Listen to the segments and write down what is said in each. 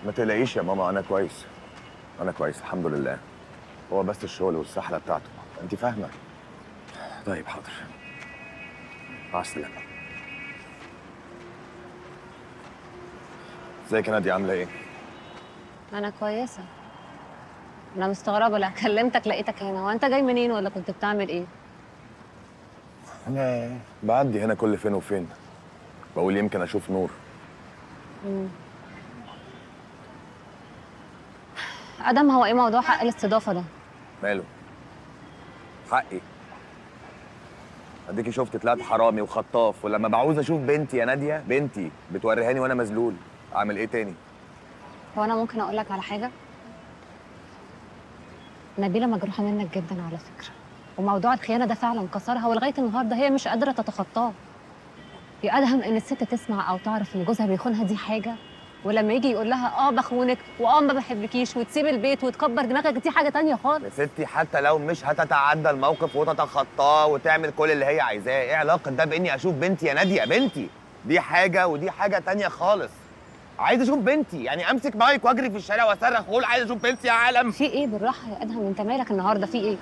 ما تقلقيش يا ماما، انا كويس. انا كويس الحمد لله. هو بس الشغل والسحله بتاعته، انت فاهمه. طيب حاضر، مع السلامه. ازيك يا ناديه، عامله ايه؟ انا كويسه. انا مستغربه، لا كلمتك لقيتك هنا. هو انت جاي منين ولا كنت بتعمل ايه؟ انا بعدي هنا كل فين وفين، بقول يمكن اشوف نور. مم. ادم، هو ايه موضوع حق الاستضافه ده؟ ماله؟ حقي. اديكي شفت طلعت حرامي وخطاف، ولما بعوز اشوف بنتي يا ناديه، بنتي بتوريهاني وانا مذلول. اعمل ايه تاني؟ هو انا ممكن اقول لك على حاجه؟ نبيله مجروحه منك جدا على فكره، وموضوع الخيانه ده فعلا كسرها، ولغايه النهارده هي مش قادره تتخطاه. يا ادهم، ان الست تسمع او تعرف ان جوزها بيخونها دي حاجه، ولما يجي يقول لها بخونك ما بحبكيش وتسيب البيت وتكبر دماغك، دي حاجه تانية خالص. يا ستي حتى لو مش هتتعدى الموقف وتتخطاه وتعمل كل اللي هي عايزاه، ايه علاقه ده باني اشوف بنتي يا ناديه؟ بنتي دي حاجه ودي حاجه تانية خالص. عايز اشوف بنتي، يعني امسك مايك واجري في الشارع واصرخ واقول عايز اشوف بنتي يا عالم؟ في ايه؟ بالراحه يا ادهم، انت مالك النهارده؟ في ايه؟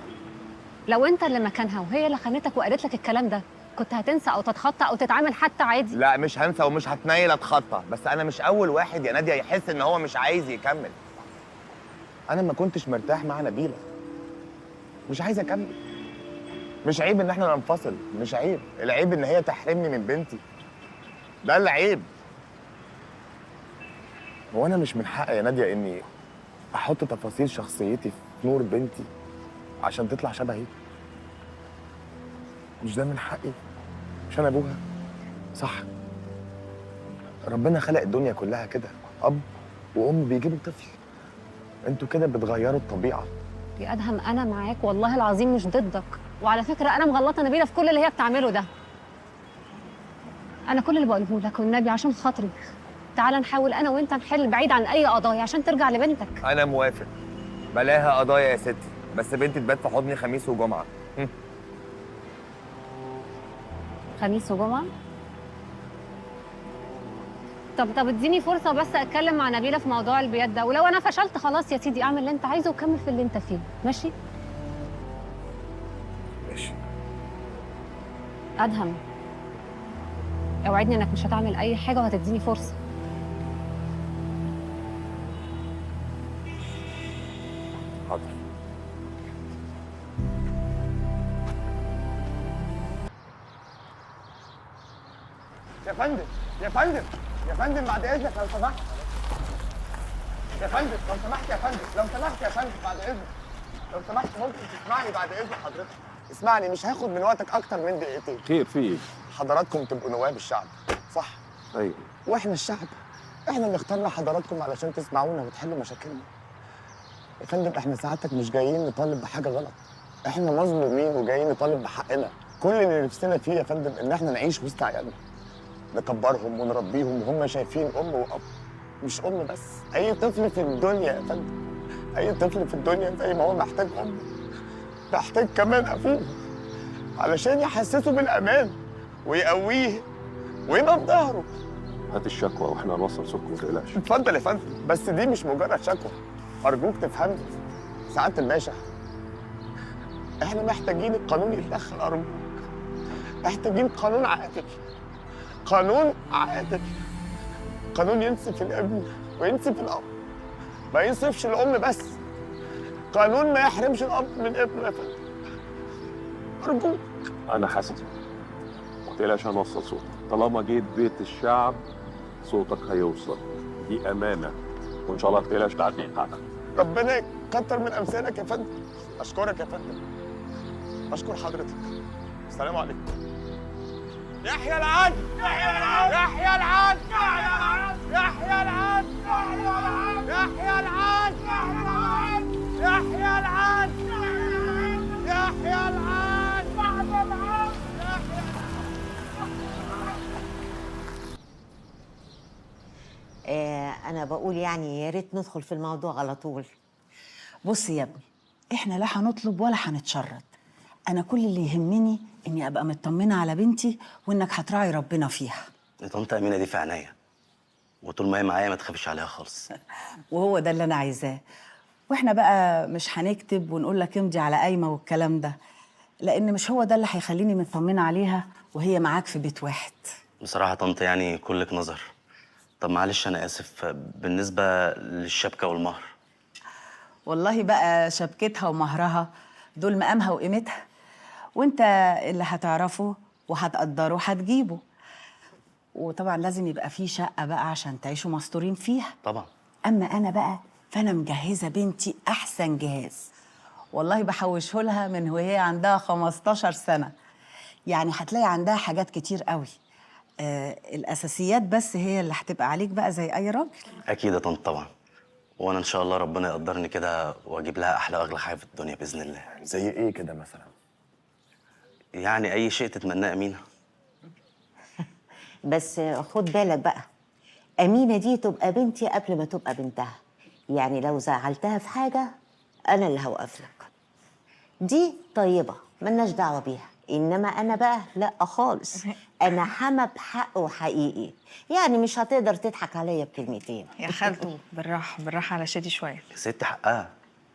لو انت اللي مكانها وهي اللي خانتك وقالت لك الكلام ده، كنت هتنسى او تتخطى او تتعامل حتى عادي؟ لا مش هنسى ومش هتنيل اتخطى، بس انا مش اول واحد يا ناديه يحس ان هو مش عايز يكمل. انا ما كنتش مرتاح مع نبيله، مش عايز اكمل. مش عيب ان احنا ننفصل، مش عيب. العيب ان هي تحرمني من بنتي، ده العيب. هو انا مش من حقي يا ناديه اني احط تفاصيل شخصيتي في نور بنتي عشان تطلع شبهي؟ مش ده من حقي؟ مش انا ابوها؟ صح. ربنا خلق الدنيا كلها كده، اب وام بيجيبوا طفل. انتوا كده بتغيروا الطبيعه. يا ادهم، انا معاك والله العظيم، مش ضدك. وعلى فكره انا مغلطه نبيله في كل اللي هي بتعمله ده. انا كل اللي بقوله لك والنبي عشان خاطري، تعال نحاول انا وانت نحل بعيد عن اي قضايا عشان ترجع لبنتك. انا موافق، بلاها قضايا يا ستي، بس بنتي تبات في حضني خميس وجمعه. خميس وجمعه؟ طب اديني فرصه بس اتكلم مع نبيله في موضوع البيات ده، ولو انا فشلت خلاص يا سيدي، اعمل اللي انت عايزه وكمل في اللي انت فيه، ماشي؟ ماشي. ادهم، اوعدني انك مش هتعمل اي حاجه وهتديني فرصه. حاضر. يا فندم، يا فندم، يا فندم بعد اذنك لو سمحت. يا فندم لو سمحت، يا فندم لو سمحت، يا فندم بعد اذنك. لو سمحت ممكن تسمعني بعد اذن حضرتك؟ اسمعني، مش هاخد من وقتك اكتر من دقيقتين. خير في ايه؟ حضراتكم تبقوا نواب الشعب، صح؟ ايوه. واحنا الشعب، احنا اللي اخترنا حضراتكم علشان تسمعونا وتحلوا مشاكلنا. يا فندم احنا سعادتك مش جايين نطالب بحاجه غلط، احنا مظلومين وجايين نطالب بحقنا. كل اللي نفسنا فيه يا فندم ان احنا نعيش وسط عيالنا، نكبرهم ونربيهم وهم شايفين ام واب. مش ام بس، اي طفل في الدنيا يا فندم، اي طفل في الدنيا زي ما هو محتاج ام، محتاج كمان ابوه علشان يحسسه بالامان ويقويه ويبقى في ظهره. هات الشكوى واحنا هنوصل صوتكم، ما تقلقش. اتفضل يا فندم، بس دي مش مجرد شكوى، ارجوك تفهمني سعاده الباشا. احنا محتاجين القانون يتدخل، ارجوك. محتاجين قانون عادل، قانون عادل، قانون ينصف الابن وينصف الاب، ما ينصفش الام بس. قانون ما يحرمش الاب من ابنه يا فندم، ارجوك. انا حاسس، ما تقلقش هنوصل صوتك. طالما جيت بيت الشعب صوتك هيوصل، دي امانه، وان شاء الله ما تقلقش تعدي حقك. ربنا يكتر من امثالك يا فندم. اشكرك يا فندم، اشكر حضرتك. السلام عليكم. يحيى العدل، يحيى العدل، يحيى العدل، يحيى العدل، يحيى العدل، يحيى العدل، يحيى العدل. أنا بقول يعني يا ريت ندخل في الموضوع على طول. بص يا ابني، احنا لا هنطلب ولا هنتشرط. انا كل اللي يهمني اني ابقى مطمنه على بنتي وانك هتراعي ربنا فيها. يا طنط امينه دي في عينيا، وطول ما هي معايا ما تخافيش عليها خالص. وهو ده اللي انا عايزاه. واحنا بقى مش هنكتب ونقول لك امضي على قايمه والكلام ده، لان مش هو ده اللي هيخليني مطمنه عليها وهي معاك في بيت واحد. بصراحة طنط يعني كلك نظر. طب معلش أنا آسف، بالنسبة للشبكة والمهر. والله بقى شبكتها ومهرها دول مقامها وقيمتها، وانت اللي هتعرفه وهتقدره وهتجيبه. وطبعا لازم يبقى في شقه بقى عشان تعيشوا مستورين فيها. طبعا. اما انا بقى فانا مجهزه بنتي احسن جهاز، والله بحوشه لها من وهي عندها 15 سنه. يعني هتلاقي عندها حاجات كتير قوي. الاساسيات بس هي اللي هتبقى عليك بقى زي اي راجل. أكيد يا طنط طبعا. وأنا إن شاء الله ربنا يقدرني كده وأجيب لها أحلى وأغلى حاجة في الدنيا بإذن الله. زي ايه كده مثلا؟ يعني أي شيء تتمناه أمينة. بس خد بالك بقى، أمينة دي تبقى بنتي قبل ما تبقى بنتها. يعني لو زعلتها في حاجة أنا اللي هوقف لك. دي طيبة ملناش دعوة بيها، إنما أنا بقى لأ خالص. أنا حما بحق وحقيقي، يعني مش هتقدر تضحك عليا بكلمتين. يا خالته بالراحة بالراحة على شادي شوية. يا ستي حقها.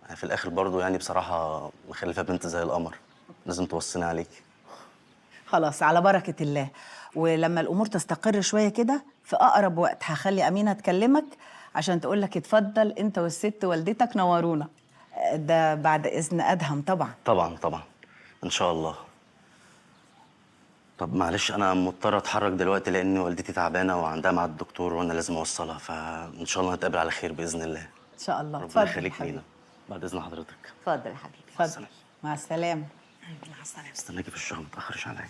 أنا في الآخر برضو يعني بصراحة مخلفة بنت زي القمر، لازم توصيني عليك. خلاص على بركه الله. ولما الامور تستقر شويه كده في اقرب وقت هخلي امينه تكلمك عشان تقول لك اتفضل انت والست والدتك نورونا. ده بعد اذن ادهم طبعا. طبعا طبعا إن شاء الله. طب معلش أنا مضطر أتحرك دلوقتي لأن والدتي تعبانة وعندها ميعاد الدكتور وأنا لازم أوصلها، فإن شاء الله نتقابل على خير بإذن الله. ان شاء الله. ربنا اتفضل يا يخليك حبيبي. لينا. بعد إذن حضرتك. اتفضل يا حبيبي. اتفضل. مع السلامه. مع السلامة. استناكي في الشغل، ما تأخرش عليا.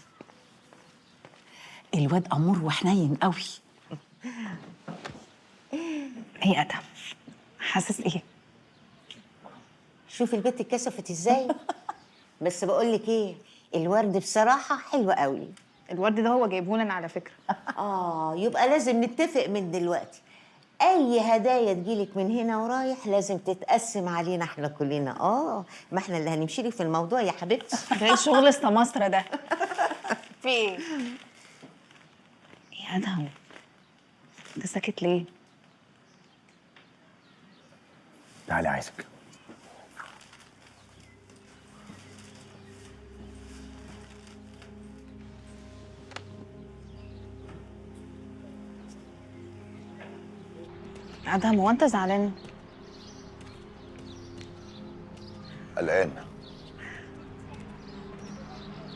الواد امور وحنين قوي. ايه أدهم؟ حاسس ايه؟ شوفي البنت اتكسفت ازاي. بس بقول لك ايه، الورد بصراحة حلو قوي. الورد ده هو جايبهولنا على فكرة. يبقى لازم نتفق من دلوقتي، اي هدايا تجيلك من هنا ورايح لازم تتقسم علينا احنا كلنا. ما احنا اللي هنمشي لك في الموضوع يا حبيبتي. ده ايه شغل السماسرة ده؟ في ايه؟ يا أدهم انت ساكت ليه؟ تعالي عايزك. يا أدهم هو انت زعلان؟ قلقان.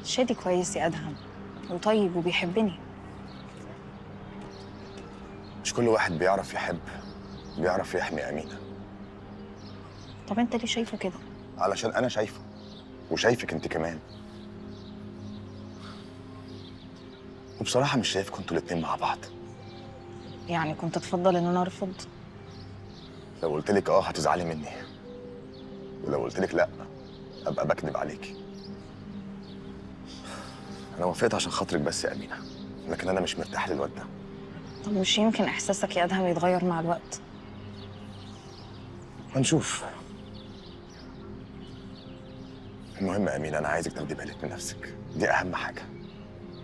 شادي كويس يا أدهم وطيب وبيحبني. مش كل واحد بيعرف يحب بيعرف يحمي أمينة. طب انت ليه شايفه كده؟ علشان أنا شايفه وشايفك أنت كمان. وبصراحة مش شايفكم انتوا الاتنين مع بعض. يعني كنت تفضل ان انا ارفض؟ لو قلت لك هتزعلي مني، ولو قلت لك لا ابقى بكذب عليكي. انا وافقت عشان خاطرك بس يا امينه، لكن انا مش مرتاح للواد ده. طب مش يمكن احساسك يا ادهم يتغير مع الوقت؟ هنشوف. المهم يا امينه، انا عايزك تاخدي بالك من نفسك، دي اهم حاجه.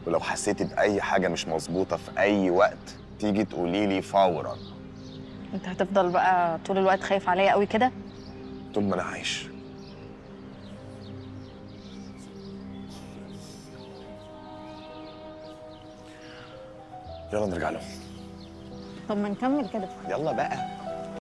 ولو حسيتي باي حاجه مش مظبوطه في اي وقت تيجي تقولي لي فورا. انت هتفضل بقى طول الوقت خايف عليا قوي كده؟ طول ما انا عايش. يلا نرجع له. طب ما نكمل كده. يلا بقى.